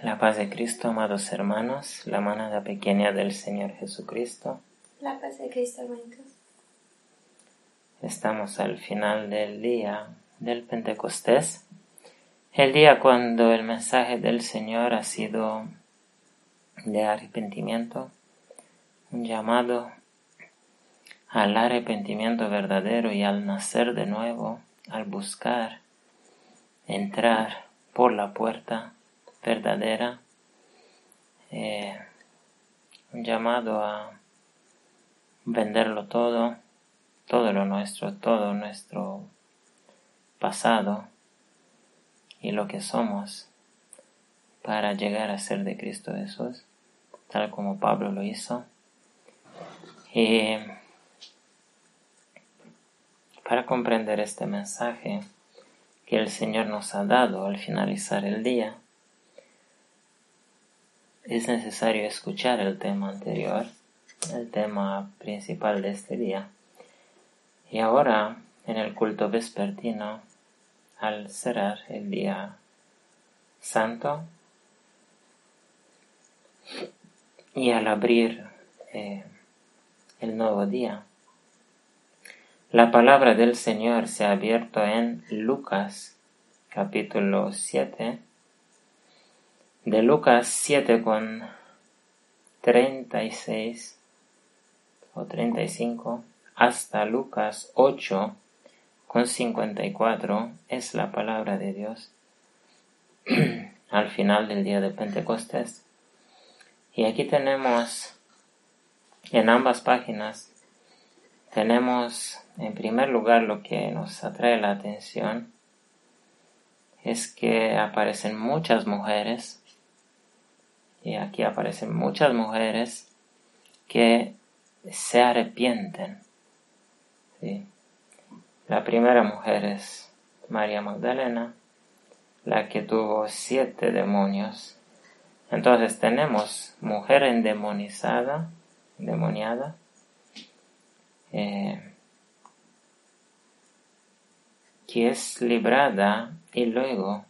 La paz de Cristo, amados hermanos, la manada pequeña del Señor Jesucristo. La paz de Cristo, hermanitos. Estamos al final del día del Pentecostés, el día cuando el mensaje del Señor ha sido de arrepentimiento, un llamado al arrepentimiento verdadero y al nacer de nuevo, al buscar entrar por la puerta verdadera, un llamado a venderlo todo lo nuestro, todo nuestro pasado y lo que somos para llegar a ser de Cristo Jesús, tal como Pablo lo hizo. Y para comprender este mensaje que el Señor nos ha dado al finalizar el día, es necesario escuchar el tema anterior, el tema principal de este día. Y ahora, en el culto vespertino, al cerrar el día santo y al abrir el nuevo día, la palabra del Señor se ha abierto en Lucas capítulo 7, de Lucas 7 con 36 o 35 hasta Lucas 8 con 54 es la palabra de Dios al final del día de Pentecostés. Y aquí tenemos, en ambas páginas, tenemos en primer lugar lo que nos atrae la atención, es que aparecen muchas mujeres, y aquí aparecen muchas mujeres que se arrepienten. ¿Sí? La primera mujer es María Magdalena, la que tuvo 7 demonios. Entonces tenemos mujer endemoniada, que es librada y luego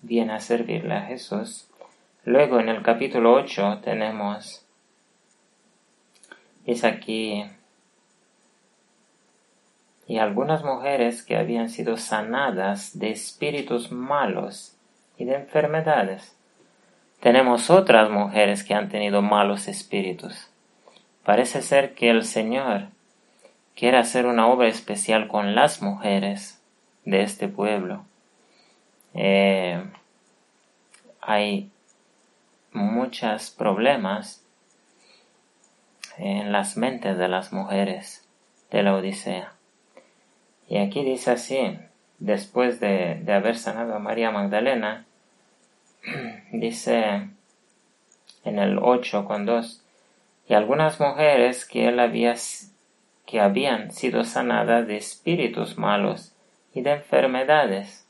viene a servirle a Jesús. Luego en el capítulo 8 tenemos, es aquí, y algunas mujeres que habían sido sanadas de espíritus malos y de enfermedades. Tenemos otras mujeres que han tenido malos espíritus. Parece ser que el Señor quiere hacer una obra especial con las mujeres de este pueblo. Hay muchos problemas en las mentes de las mujeres de la Odisea. Y aquí dice así, después de haber sanado a María Magdalena, dice en el 8 con 2, y algunas mujeres que habían sido sanadas de espíritus malos y de enfermedades.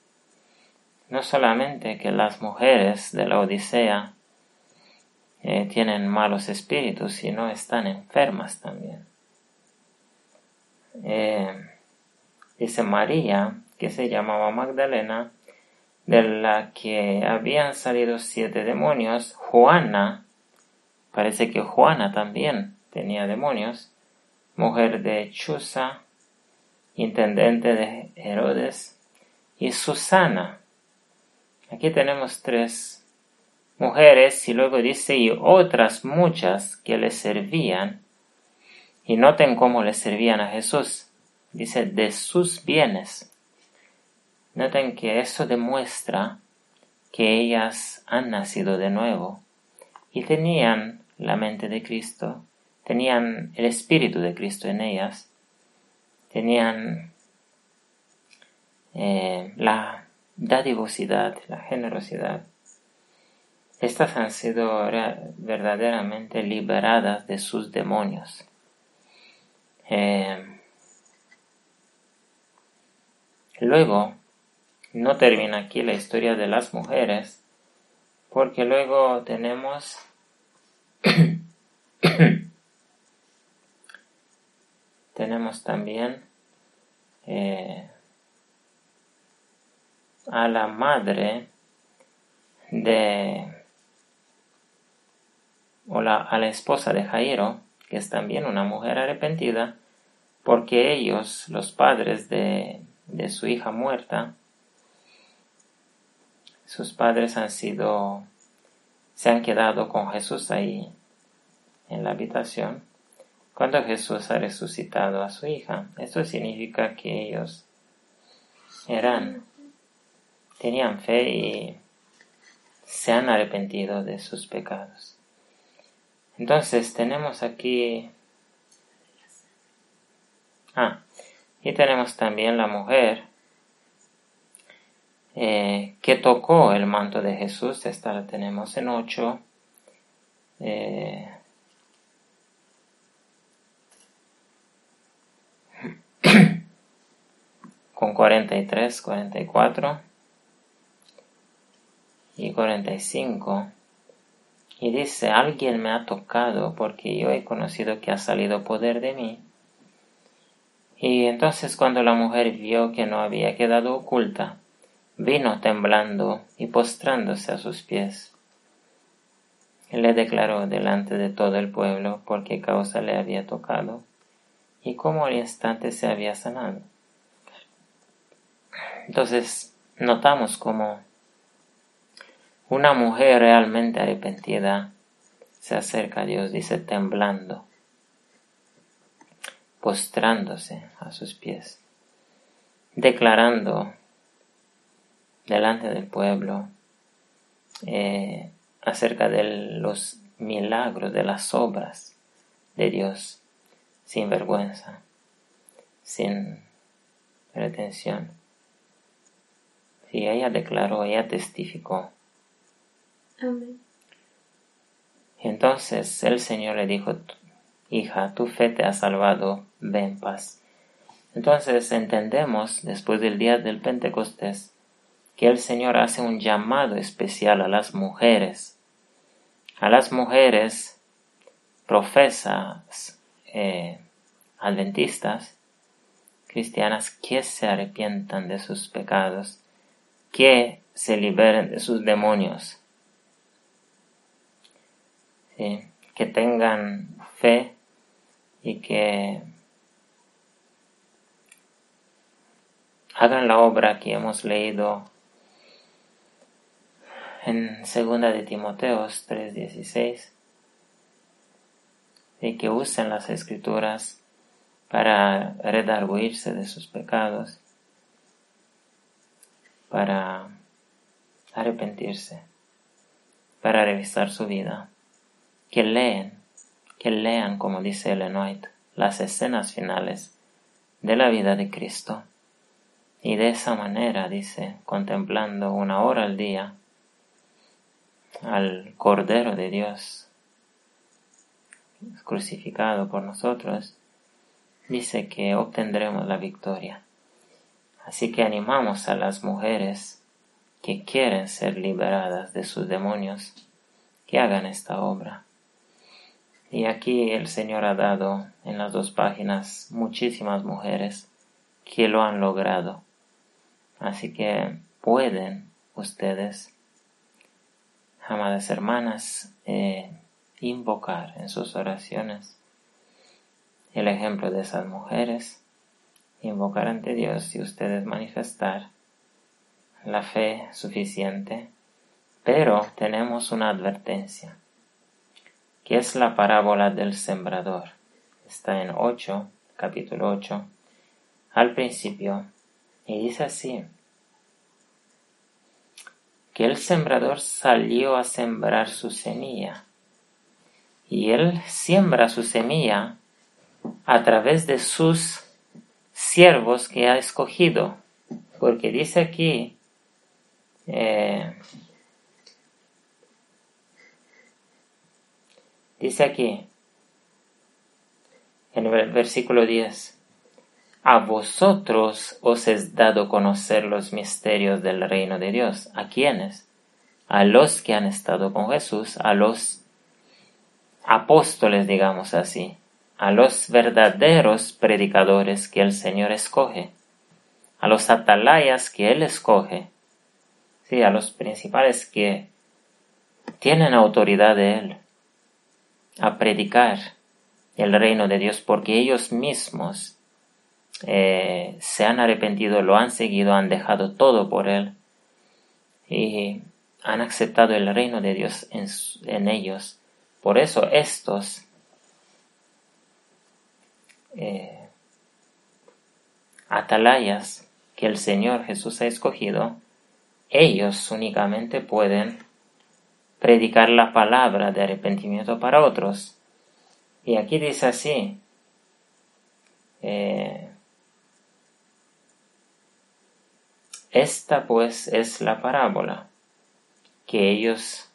No solamente que las mujeres de la Odisea tienen malos espíritus, sino están enfermas también. Dice María, que se llamaba Magdalena, de la que habían salido 7 demonios. Juana, parece que Juana también tenía demonios, mujer de Chuza, intendente de Herodes, y Susana. Aquí tenemos 3 mujeres y luego dice y otras muchas que le servían. Y noten cómo le servían a Jesús. Dice de sus bienes. Noten que eso demuestra que ellas han nacido de nuevo y tenían la mente de Cristo, tenían el Espíritu de Cristo en ellas, tenían la dadivosidad, la generosidad. Estas han sido verdaderamente liberadas de sus demonios. Luego, no termina aquí la historia de las mujeres, porque luego tenemos también a la madre a la esposa de Jairo, que es también una mujer arrepentida, porque ellos, los padres de su hija muerta, sus padres se han quedado con Jesús ahí en la habitación cuando Jesús ha resucitado a su hija. Esto significa que ellos tenían fe y se han arrepentido de sus pecados. Entonces tenemos aquí, y tenemos también la mujer que tocó el manto de Jesús. Esta la tenemos en 8. Con 43, 44 y 45. Y dice: alguien me ha tocado porque yo he conocido que ha salido poder de mí. Y entonces cuando la mujer vio que no había quedado oculta, vino temblando y postrándose a sus pies. Le declaró delante de todo el pueblo por qué causa le había tocado y cómo al instante se había sanado. Entonces notamos como una mujer realmente arrepentida se acerca a Dios, dice temblando, postrándose a sus pies, declarando delante del pueblo acerca de los milagros, de las obras de Dios, sin vergüenza, sin pretensión. Sí, ella declaró, ella testificó. Amén. Entonces el Señor le dijo: hija, tu fe te ha salvado, ve en paz. Entonces entendemos, después del día del Pentecostés, que el Señor hace un llamado especial a las mujeres profesas, adventistas, cristianas, que se arrepientan de sus pecados, que se liberen de sus demonios, ¿sí? Que tengan fe y que hagan la obra que hemos leído en 2 de Timoteo 3:16, y que usen las Escrituras para redarguirse de sus pecados, para arrepentirse, para revisar su vida, que lean, como dice Ellen White, las escenas finales de la vida de Cristo, y de esa manera, dice, contemplando 1 hora al día al Cordero de Dios crucificado por nosotros, dice que obtendremos la victoria. Así que animamos a las mujeres que quieren ser liberadas de sus demonios, que hagan esta obra. Y aquí el Señor ha dado en las 2 páginas muchísimas mujeres que lo han logrado. Así que pueden ustedes, amadas hermanas, invocar en sus oraciones el ejemplo de esas mujeres, invocar ante Dios y ustedes manifestar la fe suficiente. Pero tenemos una advertencia, que es la parábola del sembrador. Está en capítulo 8, al principio, y dice así: que el sembrador salió a sembrar su semilla, y él siembra su semilla a través de sus siervos que ha escogido, porque dice aquí, en el versículo 10, a vosotros os es dado conocer los misterios del reino de Dios. ¿A quiénes? A los que han estado con Jesús, a los apóstoles, digamos así, a los verdaderos predicadores que el Señor escoge, a los atalayas que Él escoge, sí, a los principales que tienen autoridad de Él a predicar el reino de Dios porque ellos mismos se han arrepentido, lo han seguido, han dejado todo por Él y han aceptado el reino de Dios en ellos. Por eso estos atalayas que el Señor Jesús ha escogido, ellos únicamente pueden predicar la palabra de arrepentimiento para otros. Y aquí dice así, esta pues es la parábola que ellos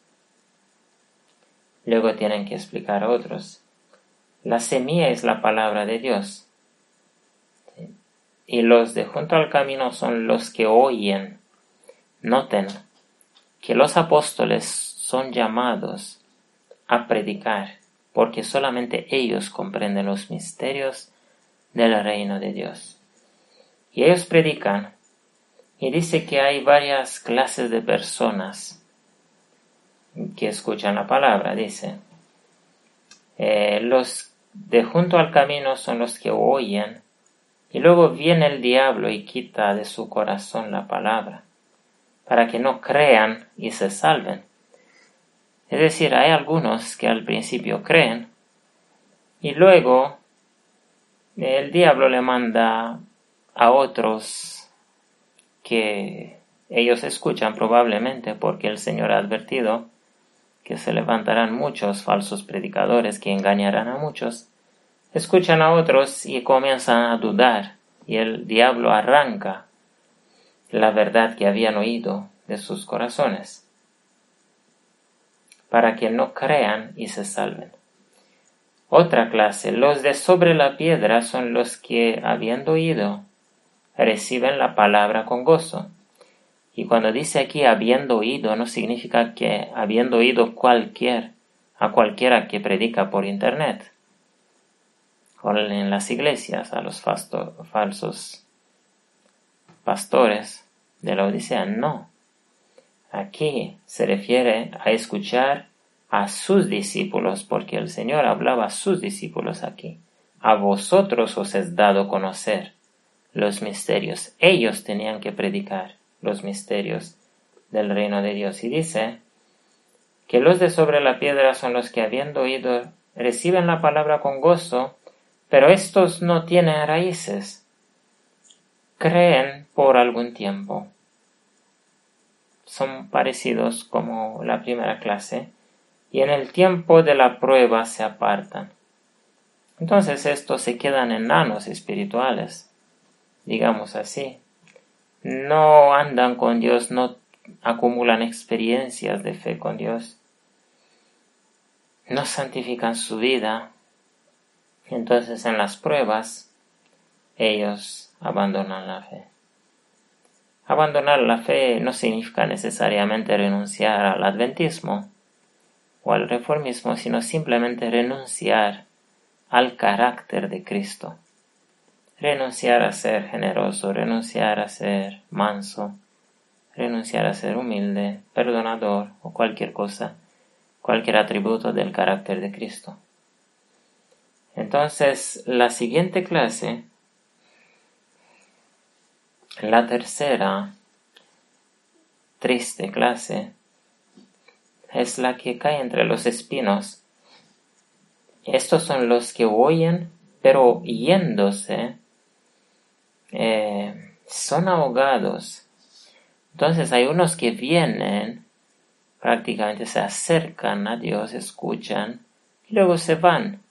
luego tienen que explicar a otros. La semilla es la palabra de Dios. Y los de junto al camino son los que oyen. Noten que los apóstoles son llamados a predicar, porque solamente ellos comprenden los misterios del reino de Dios. Y ellos predican, y dice que hay varias clases de personas que escuchan la palabra, dice. Los de junto al camino son los que oyen, y luego viene el diablo y quita de su corazón la palabra, para que no crean y se salven. Es decir, hay algunos que al principio creen, y luego el diablo le manda a otros que ellos escuchan probablemente, porque el Señor ha advertido que se levantarán muchos falsos predicadores que engañarán a muchos. Escuchan a otros y comienzan a dudar, y el diablo arranca la verdad que habían oído de sus corazones, para que no crean y se salven. Otra clase, los de sobre la piedra, son los que, habiendo oído, reciben la palabra con gozo. Y cuando dice aquí habiendo oído, no significa que habiendo oído a cualquiera que predica por internet o en las iglesias, a los falsos pastores de la Odisea. No. Aquí se refiere a escuchar a sus discípulos, porque el Señor hablaba a sus discípulos aquí. A vosotros os es dado conocer los misterios. Ellos tenían que predicar los misterios del reino de Dios. Y dice que los de sobre la piedra son los que, habiendo oído, reciben la palabra con gozo, pero estos no tienen raíces. Creen por algún tiempo. Son parecidos como la primera clase, y en el tiempo de la prueba se apartan. Entonces estos se quedan enanos espirituales, digamos así. No andan con Dios, no acumulan experiencias de fe con Dios, no santifican su vida. Entonces en las pruebas ellos abandonan la fe. Abandonar la fe no significa necesariamente renunciar al adventismo o al reformismo, sino simplemente renunciar al carácter de Cristo. Renunciar a ser generoso, renunciar a ser manso, renunciar a ser humilde, perdonador o cualquier cosa, cualquier atributo del carácter de Cristo. Entonces, la siguiente clase, la tercera triste clase, es la que cae entre los espinos. Estos son los que oyen, pero yéndose, son ahogados. Entonces hay unos que vienen, prácticamente se acercan a Dios, escuchan, y luego se van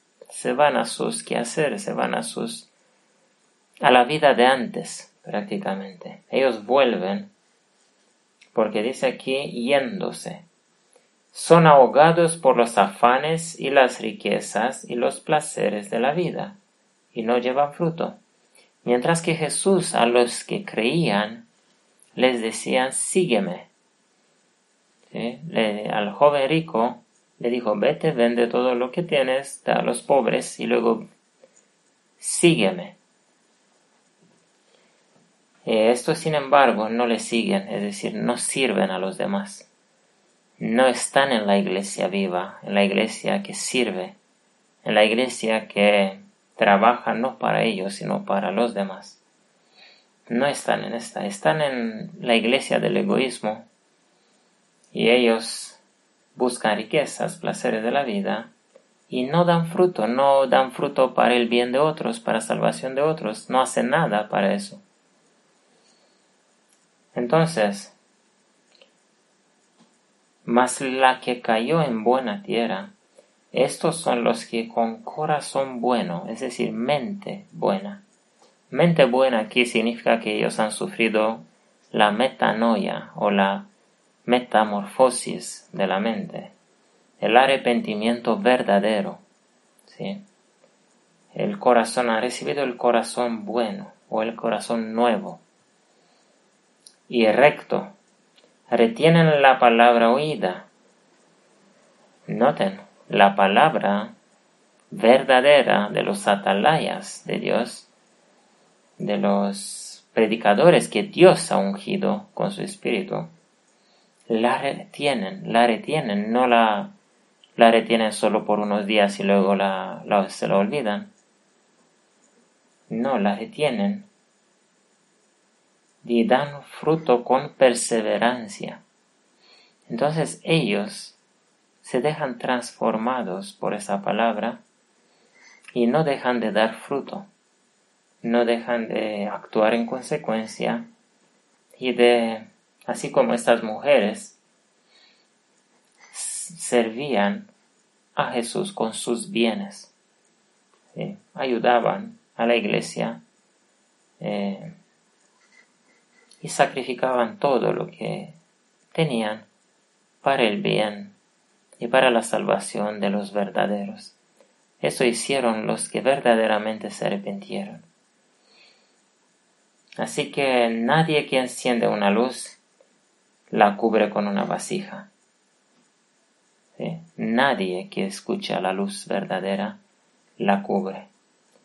a sus quehaceres, se van a la vida de antes, prácticamente. Ellos vuelven, porque dice aquí, yéndose. Son ahogados por los afanes y las riquezas y los placeres de la vida, y no llevan fruto. Mientras que Jesús a los que creían les decía, sígueme. ¿Sí? Al joven rico le dijo, vete, vende todo lo que tienes, da a los pobres y luego sígueme. Estos, sin embargo, no le siguen, es decir, no sirven a los demás. no están en la iglesia viva, en la iglesia que sirve, en la iglesia que trabaja no para ellos, sino para los demás. No están en esta, están en la iglesia del egoísmo y ellos buscan riquezas, placeres de la vida y no dan fruto para el bien de otros, para salvación de otros, no hacen nada para eso. Entonces, mas la que cayó en buena tierra, estos son los que con corazón bueno, es decir, mente buena. Mente buena aquí significa que ellos han sufrido la metanoia o la metamorfosis de la mente, el arrepentimiento verdadero, ¿sí? El corazón ha recibido el corazón bueno o el corazón nuevo y recto. Retienen la palabra oída. Noten, la palabra verdadera de los atalayas de Dios, de los predicadores que Dios ha ungido con su espíritu, la retienen, no la retienen solo por unos días y luego se la olvidan. No, la retienen y dan fruto con perseverancia. Entonces ellos se dejan transformados por esa palabra y no dejan de dar fruto, no dejan de actuar en consecuencia y de, así como estas mujeres servían a Jesús con sus bienes, ¿sí? Ayudaban a la iglesia y sacrificaban todo lo que tenían para el bien y para la salvación de los verdaderos. Eso hicieron los que verdaderamente se arrepintieron. Así que nadie que enciende una luz la cubre con una vasija. ¿Sí? Nadie que escucha la luz verdadera la cubre,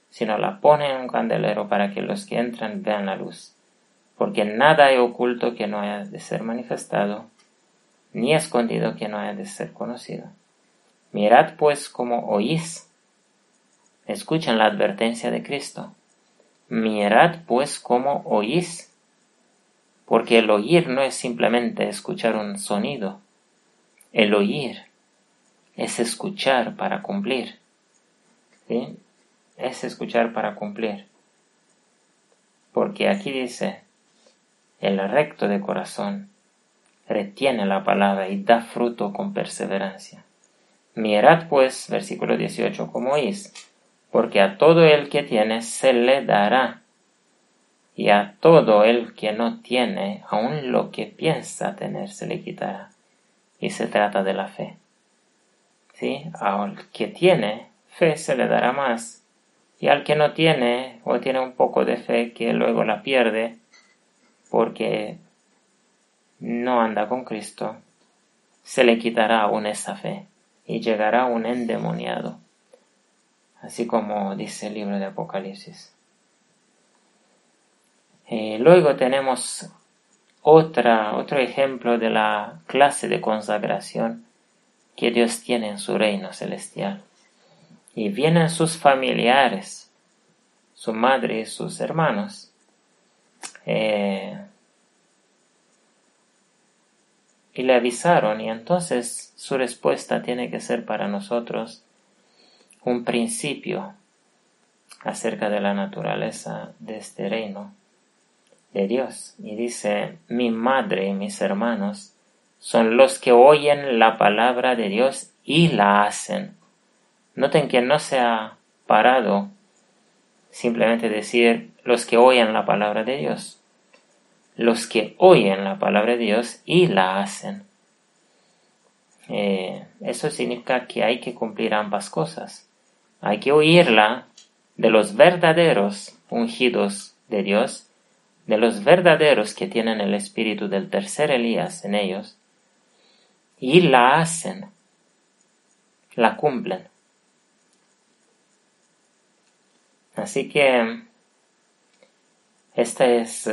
sino la pone en un candelero para que los que entran vean la luz. Porque nada hay oculto que no haya de ser manifestado, ni escondido que no haya de ser conocido. Mirad pues cómo oís. Escuchen la advertencia de Cristo. Mirad pues cómo oís. Porque el oír no es simplemente escuchar un sonido. El oír es escuchar para cumplir. ¿Sí? Es escuchar para cumplir. Porque aquí dice, el recto de corazón retiene la palabra y da fruto con perseverancia. Mirad pues, versículo 18, cómo oís, porque a todo el que tiene se le dará, y a todo el que no tiene, aun lo que piensa tener se le quitará. Y se trata de la fe. ¿Sí? Al que tiene fe se le dará más, y al que no tiene, o tiene un poco de fe que luego la pierde, porque no anda con Cristo, se le quitará aún esa fe, y llegará un endemoniado, así como dice el libro de Apocalipsis. Luego tenemos otro ejemplo de la clase de consagración que Dios tiene en su reino celestial. Y vienen sus familiares, su madre y sus hermanos, y le avisaron, y entonces su respuesta tiene que ser para nosotros un principio acerca de la naturaleza de este reino de Dios. Y dice, mi madre y mis hermanos son los que oyen la palabra de Dios y la hacen. Noten que no se ha parado simplemente decir los que oyen la palabra de Dios. Los que oyen la palabra de Dios y la hacen. Eso significa que hay que cumplir ambas cosas. Hay que oírla de los verdaderos ungidos de Dios, de los verdaderos que tienen el espíritu del tercer Elías en ellos, y la hacen, la cumplen. Así que esta es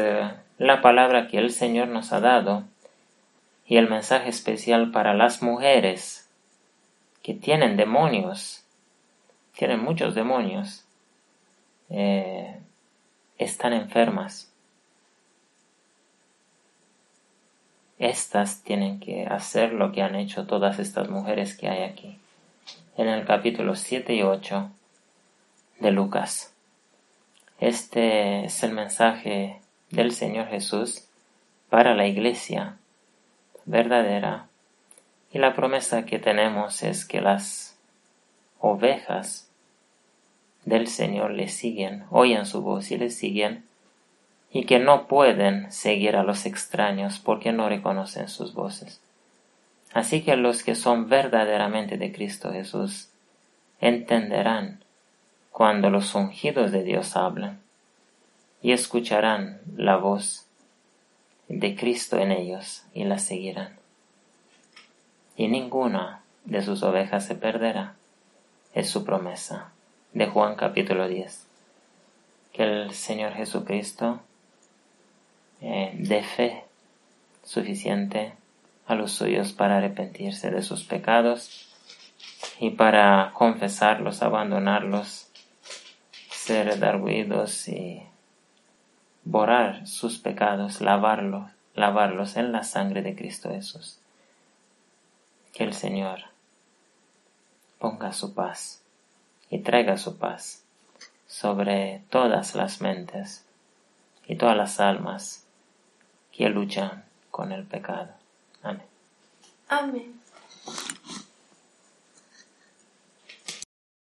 la palabra que el Señor nos ha dado, Y el mensaje especial para las mujeres que tienen demonios, tienen muchos demonios, están enfermas. Estas tienen que hacer lo que han hecho todas estas mujeres que hay aquí, en el capítulo 7 y 8 de Lucas. Este es el mensaje del Señor Jesús para la iglesia verdadera, y la promesa que tenemos es que las ovejas del Señor le siguen, oyen su voz y le siguen, y que no pueden seguir a los extraños porque no reconocen sus voces. Así que los que son verdaderamente de Cristo Jesús entenderán cuando los ungidos de Dios hablan y escucharán la voz de Cristo en ellos y la seguirán. Y ninguna de sus ovejas se perderá. Es su promesa de Juan capítulo 10. Que el Señor Jesucristo dé fe suficiente a los suyos para arrepentirse de sus pecados y para confesarlos, abandonarlos, ser redarguidos y borrar sus pecados, lavarlos en la sangre de Cristo Jesús. Que el Señor ponga su paz y traiga su paz sobre todas las mentes y todas las almas que luchan con el pecado. Amén. Amén.